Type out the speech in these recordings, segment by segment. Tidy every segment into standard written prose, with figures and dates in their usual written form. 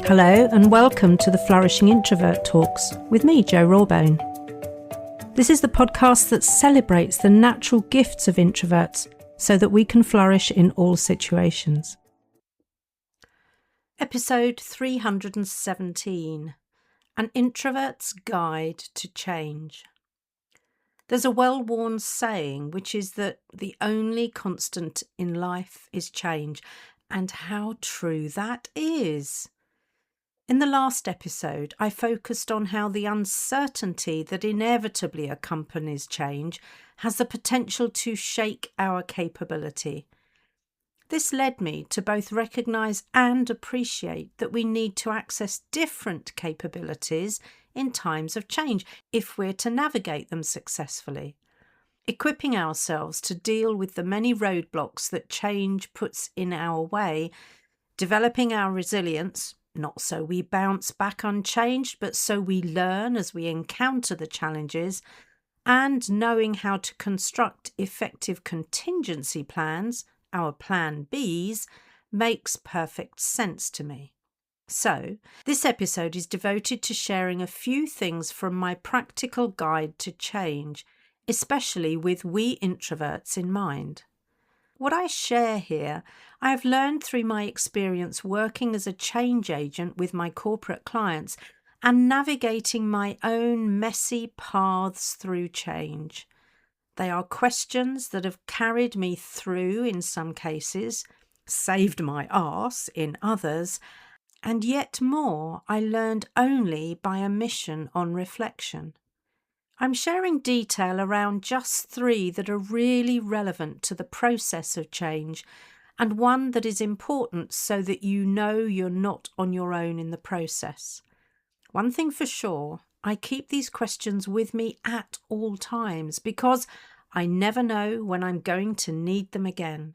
Hello and welcome to the Flourishing Introvert Talks with me, Jo Rawbone. This is the podcast that celebrates the natural gifts of introverts so that we can flourish in all situations. Episode 317, An Introvert's Guide to Change. There's a well-worn saying which is that the only constant in life is change, and how true that is. In the last episode, I focused on how the uncertainty that inevitably accompanies change has the potential to shake our capability. This led me to both recognise and appreciate that we need to access different capabilities in times of change if we're to navigate them successfully. Equipping ourselves to deal with the many roadblocks that change puts in our way, developing our resilience, not so we bounce back unchanged, but so we learn as we encounter the challenges, and knowing how to construct effective contingency plans, our plan Bs, makes perfect sense to me. So, this episode is devoted to sharing a few things from my practical guide to change, especially with we introverts in mind. What I share here, I have learned through my experience working as a change agent with my corporate clients and navigating my own messy paths through change. They are questions that have carried me through in some cases, saved my arse in others, and yet more I learned only by omission on reflection. I'm sharing detail around just 3 that are really relevant to the process of change, and one that is important so that you know you're not on your own in the process. One thing for sure, I keep these questions with me at all times because I never know when I'm going to need them again.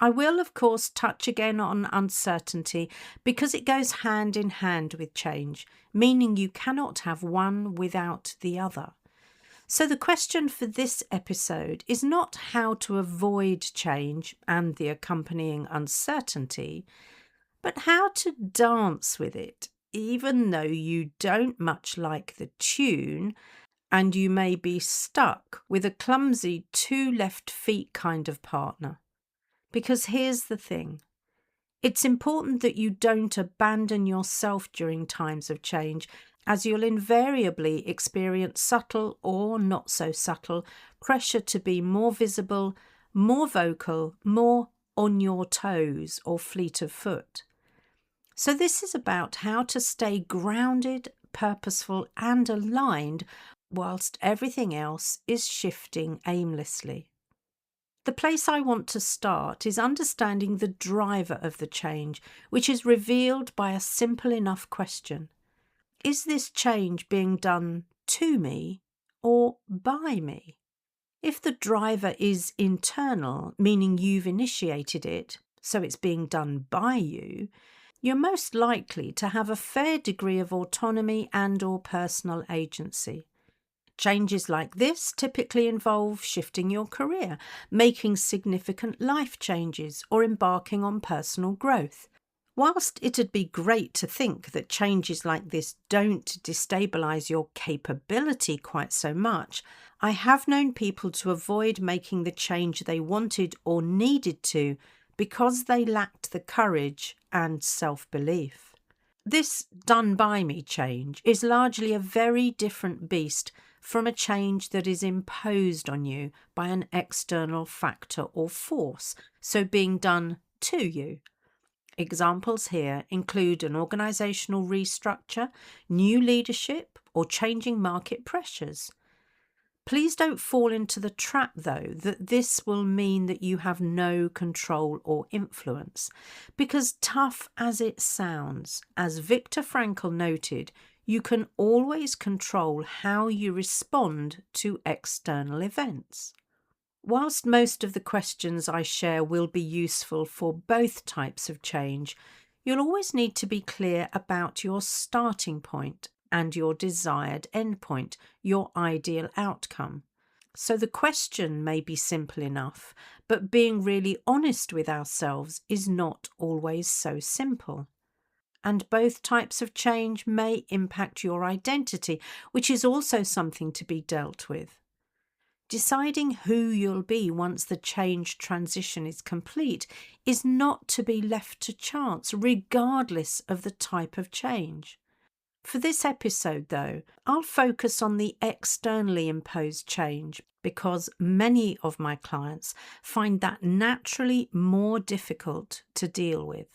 I will, of course, touch again on uncertainty because it goes hand in hand with change, meaning you cannot have one without the other. So the question for this episode is not how to avoid change and the accompanying uncertainty, but how to dance with it, even though you don't much like the tune and you may be stuck with a clumsy 2 left feet kind of partner. Because here's the thing. It's important that you don't abandon yourself during times of change, as you'll invariably experience subtle or not so subtle pressure to be more visible, more vocal, more on your toes or fleet of foot. So this is about how to stay grounded, purposeful and aligned whilst everything else is shifting aimlessly. The place I want to start is understanding the driver of the change, which is revealed by a simple enough question. Is this change being done to me or by me? If the driver is internal, meaning you've initiated it, so it's being done by you, you're most likely to have a fair degree of autonomy and/or personal agency. Changes like this typically involve shifting your career, making significant life changes, or embarking on personal growth. Whilst it'd be great to think that changes like this don't destabilise your capability quite so much, I have known people to avoid making the change they wanted or needed to because they lacked the courage and self-belief. This done-by-me change is largely a very different beast from a change that is imposed on you by an external factor or force, so being done to you. Examples here include an organisational restructure, new leadership, or changing market pressures. Please don't fall into the trap, though, that this will mean that you have no control or influence, because tough as it sounds, as Viktor Frankl noted, you can always control how you respond to external events. Whilst most of the questions I share will be useful for both types of change, you'll always need to be clear about your starting point and your desired endpoint, your ideal outcome. So the question may be simple enough, but being really honest with ourselves is not always so simple. And both types of change may impact your identity, which is also something to be dealt with. Deciding who you'll be once the change transition is complete is not to be left to chance, regardless of the type of change. For this episode, though, I'll focus on the externally imposed change because many of my clients find that naturally more difficult to deal with.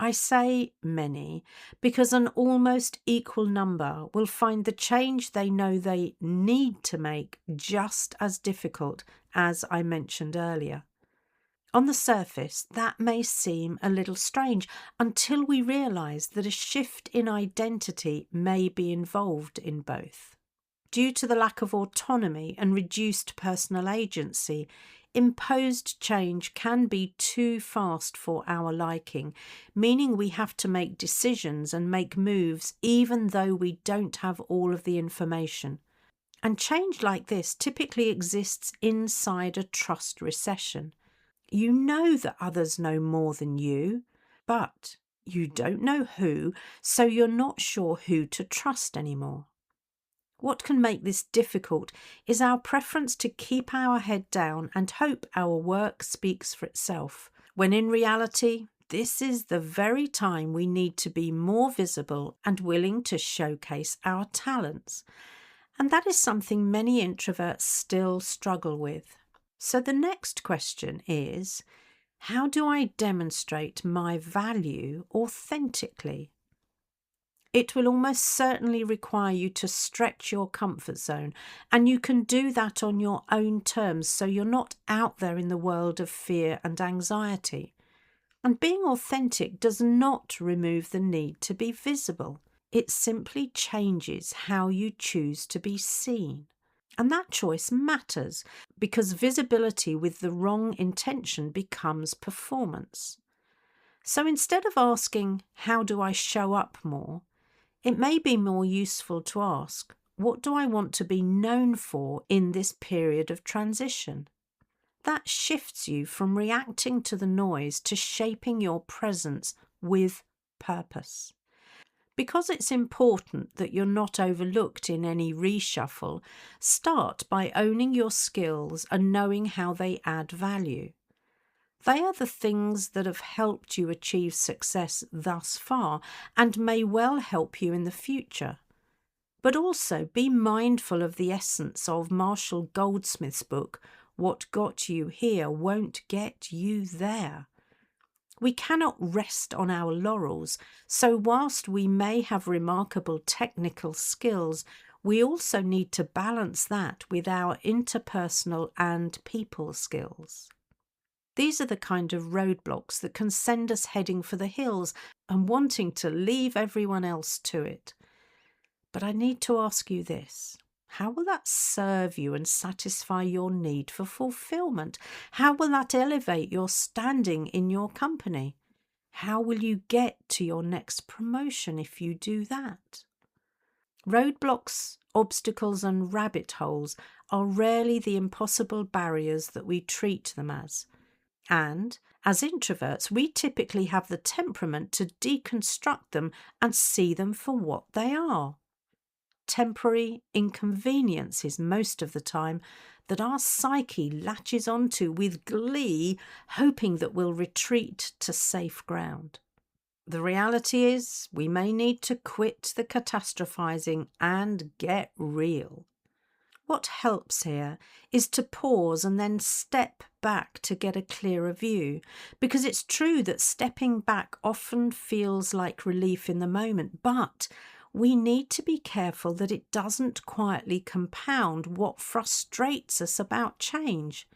I say many because an almost equal number will find the change they know they need to make just as difficult as I mentioned earlier. On the surface, that may seem a little strange until we realise that a shift in identity may be involved in both. Due to the lack of autonomy and reduced personal agency, imposed change can be too fast for our liking, meaning we have to make decisions and make moves even though we don't have all of the information. And change like this typically exists inside a trust recession. You know that others know more than you, but you don't know who, so you're not sure who to trust anymore. What can make this difficult is our preference to keep our head down and hope our work speaks for itself, when in reality, this is the very time we need to be more visible and willing to showcase our talents. And that is something many introverts still struggle with. So the next question is, how do I demonstrate my value authentically? It will almost certainly require you to stretch your comfort zone, and you can do that on your own terms so you're not out there in the world of fear and anxiety. And being authentic does not remove the need to be visible. It simply changes how you choose to be seen. And that choice matters because visibility with the wrong intention becomes performance. So instead of asking, how do I show up more? It may be more useful to ask, what do I want to be known for in this period of transition? That shifts you from reacting to the noise to shaping your presence with purpose. Because it's important that you're not overlooked in any reshuffle, start by owning your skills and knowing how they add value. They are the things that have helped you achieve success thus far and may well help you in the future. But also be mindful of the essence of Marshall Goldsmith's book, What Got You Here Won't Get You There. We cannot rest on our laurels, so whilst we may have remarkable technical skills, we also need to balance that with our interpersonal and people skills. These are the kind of roadblocks that can send us heading for the hills and wanting to leave everyone else to it. But I need to ask you this. How will that serve you and satisfy your need for fulfillment? How will that elevate your standing in your company? How will you get to your next promotion if you do that? Roadblocks, obstacles, and rabbit holes are rarely the impossible barriers that we treat them as. And as introverts, we typically have the temperament to deconstruct them and see them for what they are. Temporary inconveniences most of the time that our psyche latches onto with glee, hoping that we'll retreat to safe ground. The reality is we may need to quit the catastrophizing and get real. What helps here is to pause and then step back to get a clearer view, because it's true that stepping back often feels like relief in the moment, but we need to be careful that it doesn't quietly compound what frustrates us about change.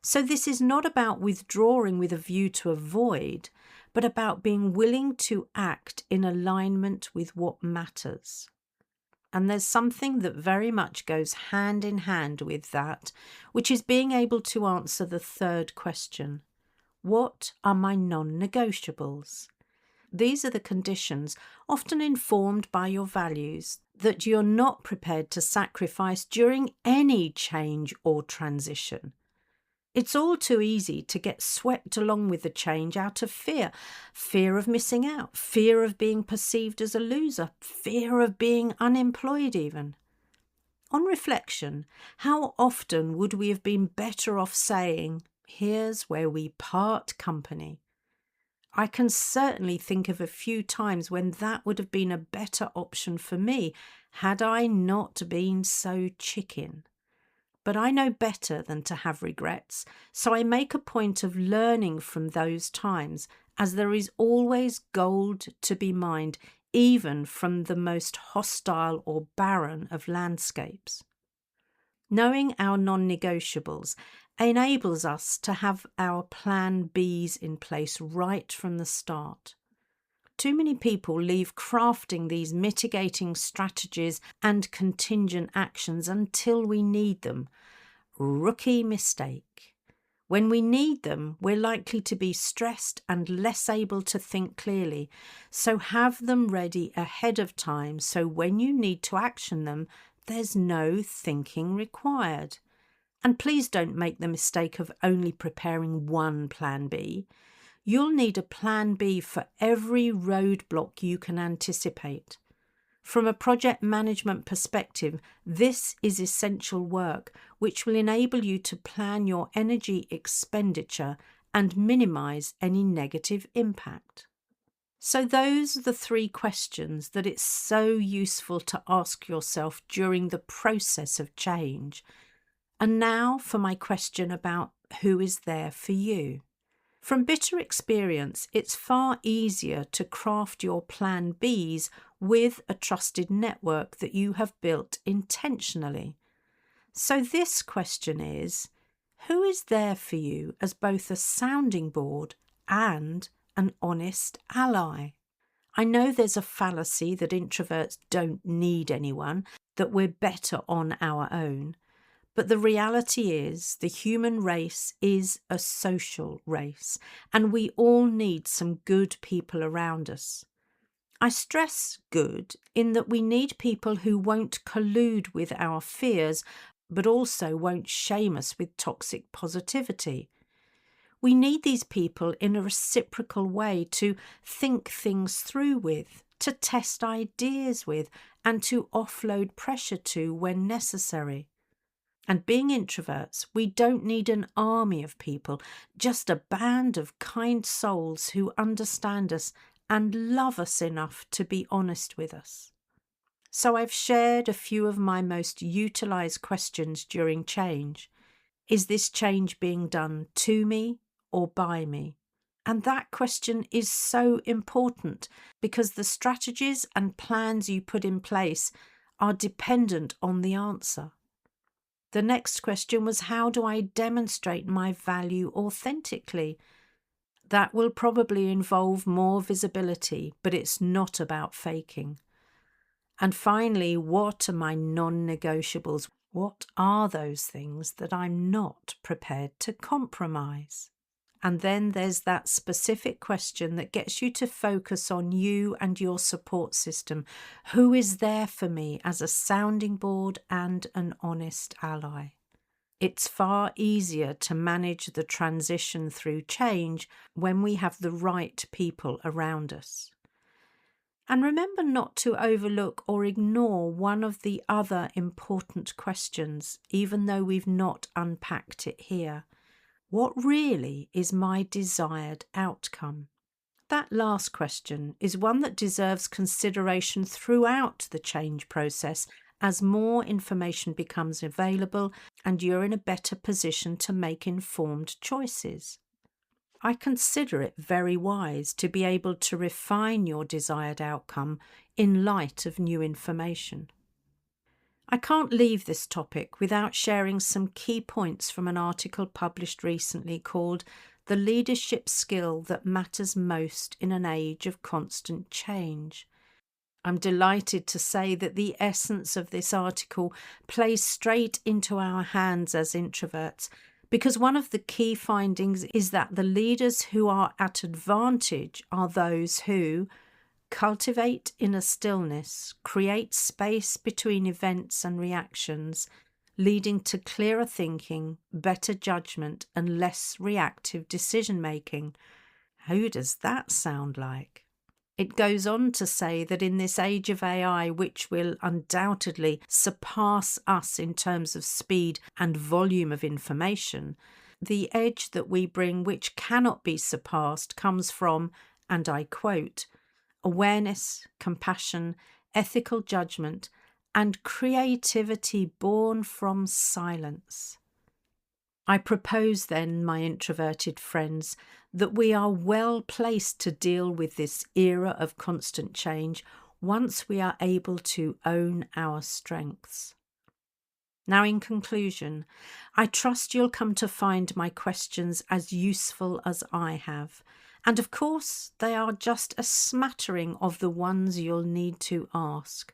So this is not about withdrawing with a view to avoid, but about being willing to act in alignment with what matters. And there's something that very much goes hand in hand with that, which is being able to answer the third question. What are my non-negotiables? These are the conditions, often informed by your values, that you're not prepared to sacrifice during any change or transition. It's all too easy to get swept along with the change out of fear. Fear of missing out, fear of being perceived as a loser, fear of being unemployed even. On reflection, how often would we have been better off saying, "Here's where we part company"? I can certainly think of a few times when that would have been a better option for me had I not been so chicken. But I know better than to have regrets, so I make a point of learning from those times, as there is always gold to be mined, even from the most hostile or barren of landscapes. Knowing our non-negotiables enables us to have our plan Bs in place right from the start. Too many people leave crafting these mitigating strategies and contingent actions until we need them. Rookie mistake. When we need them, we're likely to be stressed and less able to think clearly. So have them ready ahead of time so when you need to action them, there's no thinking required. And please don't make the mistake of only preparing one plan B. You'll need a plan B for every roadblock you can anticipate. From a project management perspective, this is essential work which will enable you to plan your energy expenditure and minimize any negative impact. So those are the 3 questions that it's so useful to ask yourself during the process of change. And now for my question about who is there for you. From bitter experience, it's far easier to craft your plan Bs with a trusted network that you have built intentionally. So this question is, who is there for you as both a sounding board and an honest ally? I know there's a fallacy that introverts don't need anyone, that we're better on our own. But the reality is the human race is a social race, and we all need some good people around us. I stress good in that we need people who won't collude with our fears, but also won't shame us with toxic positivity. We need these people in a reciprocal way to think things through with, to test ideas with, and to offload pressure to when necessary. And being introverts, we don't need an army of people, just a band of kind souls who understand us and love us enough to be honest with us. So I've shared a few of my most utilised questions during change. Is this change being done to me or by me? And that question is so important because the strategies and plans you put in place are dependent on the answer. The next question was, how do I demonstrate my value authentically? That will probably involve more visibility, but it's not about faking. And finally, what are my non-negotiables? What are those things that I'm not prepared to compromise? And then there's that specific question that gets you to focus on you and your support system. Who is there for me as a sounding board and an honest ally? It's far easier to manage the transition through change when we have the right people around us. And remember not to overlook or ignore one of the other important questions, even though we've not unpacked it here. What really is my desired outcome? That last question is one that deserves consideration throughout the change process as more information becomes available and you're in a better position to make informed choices. I consider it very wise to be able to refine your desired outcome in light of new information. I can't leave this topic without sharing some key points from an article published recently called "The Leadership Skill That Matters Most in an Age of Constant Change." I'm delighted to say that the essence of this article plays straight into our hands as introverts, because one of the key findings is that the leaders who are at advantage are those who cultivate inner stillness, create space between events and reactions, leading to clearer thinking, better judgment, and less reactive decision-making. Who does that sound like? It goes on to say that in this age of AI, which will undoubtedly surpass us in terms of speed and volume of information, the edge that we bring, which cannot be surpassed, comes from, and I quote, awareness, compassion, ethical judgment, and creativity born from silence. I propose then, my introverted friends, that we are well placed to deal with this era of constant change once we are able to own our strengths. Now, in conclusion, I trust you'll come to find my questions as useful as I have. And of course, they are just a smattering of the ones you'll need to ask.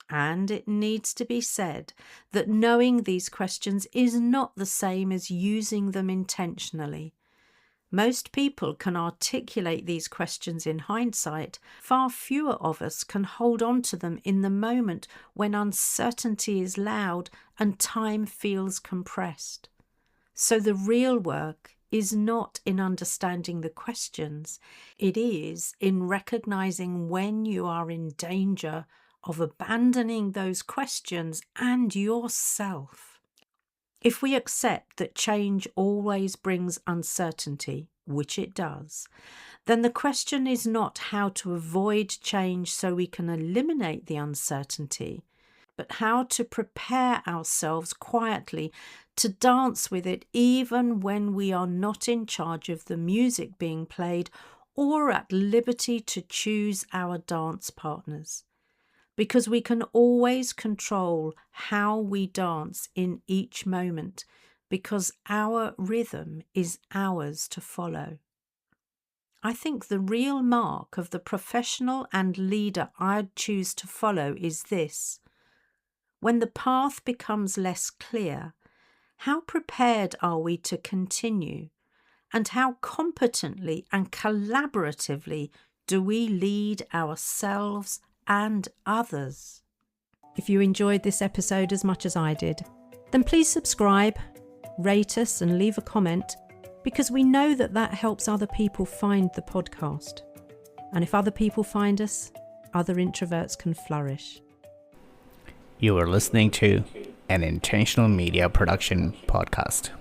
And it needs to be said that knowing these questions is not the same as using them intentionally. Most people can articulate these questions in hindsight. Far fewer of us can hold on to them in the moment when uncertainty is loud and time feels compressed. So the real work is not in understanding the questions. It is in recognizing when you are in danger of abandoning those questions and yourself. If we accept that change always brings uncertainty, which it does, then the question is not how to avoid change so we can eliminate the uncertainty, but how to prepare ourselves quietly to dance with it even when we are not in charge of the music being played or at liberty to choose our dance partners. Because we can always control how we dance in each moment, because our rhythm is ours to follow. I think the real mark of the professional and leader I'd choose to follow is this. When the path becomes less clear, how prepared are we to continue? And how competently and collaboratively do we lead ourselves and others? If you enjoyed this episode as much as I did, then please subscribe, rate us and leave a comment, because we know that helps other people find the podcast. And if other people find us, other introverts can flourish. You are listening to an Intentional Media Production podcast.